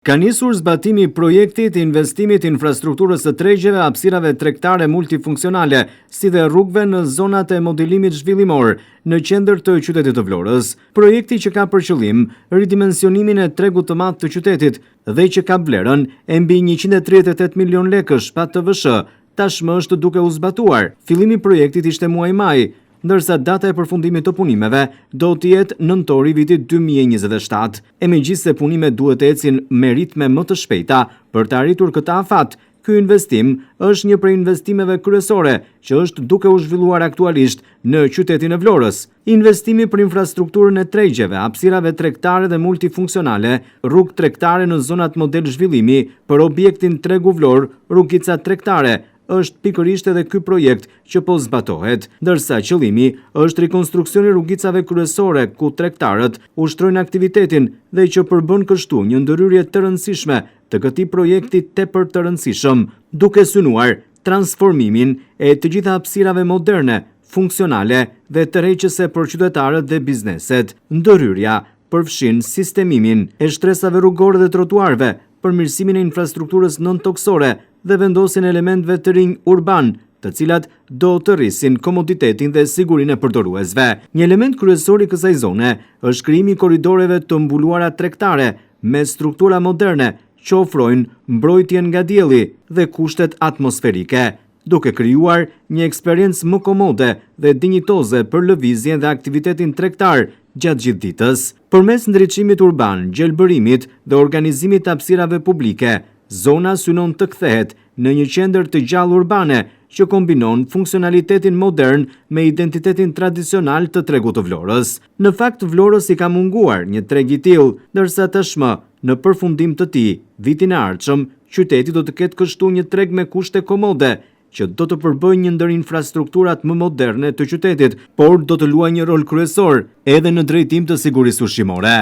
Ka nisur zbatimi I projektit investimit infrastrukturës së tregjeve, hapësirave tregtare multifunksionale, si dhe rrugëve në zonat e modelimit zhvillimor në qendër të qytetit të Vlorës. Projekti që ka për qëllim ridimensionimin e tregut të madh të qytetit dhe që ka vlerën e mbi 138 milion lekësh pa TVSH, tashmë është duke u zbatuar. Fillimi I projektit ishte muaj maj, ndërsa data e përfundimit të punimeve do të jetë nëntori vitit 2027. E megjithëse punimet duhet të ecin me ritme më të shpejta për të arritur këtë afat, ky investim është një prej investimeve kryesore që është duke u zhvilluar aktualisht në qytetin e Vlorës. Investimi për infrastrukturën e tregjeve, hapësirave tregtare dhe multifunksionale, rrugë tregtare në zonat model zhvillimi për objektin Tregu Vlorë, rrugica tregtare, është pikërisht edhe ky projekt që po zbatohet, ndërsa qëllimi është rikonstruksioni rrugicave kryesore ku tregtarët ushtrojnë aktivitetin dhe që përbën kështu një ndërhyrje të rëndësishme të këtij projekti tepër të rëndësishëm, duke synuar transformimin e të gjitha hapësirave moderne, funksionale dhe tërheqëse për qytetarët dhe bizneset. Ndërhyrja përfshin sistemimin e shtresave rrugore dhe trotuarve, përmirësimin e infrastrukturës nën-toksore dhe vendosin elementëve të rinj urban, të cilat do të rrisin komoditetin dhe sigurinë e përdoruesve. Një element kryesor I kësaj zone është krijimi I korridoreve të mbuluara tregtare me struktura moderne që ofrojnë mbrojtjen nga dielli dhe kushtet atmosferike, duke krijuar një eksperiencë më komode dhe dinjitoze për lëvizjen dhe aktivitetin tregtar gjatë gjithë ditës. Përmes ndriçimit urban, gjelbërimit dhe organizimit të hapësirave publike, zona synon të kthehet në një qendër të gjallë urbane që kombinon funksionalitetin modern me identitetin tradicional të tregut të Vlorës. Në fakt, Vlorës I ka munguar një treg I tillë, ndërsa tashmë, në përfundim të tij, vitin e ardhshëm, qyteti do të ketë kështu një treg me kushte komode, që do të përbëjë një ndër infrastrukturat më moderne të qytetit, por do të luajë një rol kryesor edhe në drejtim të sigurisë ushqimore.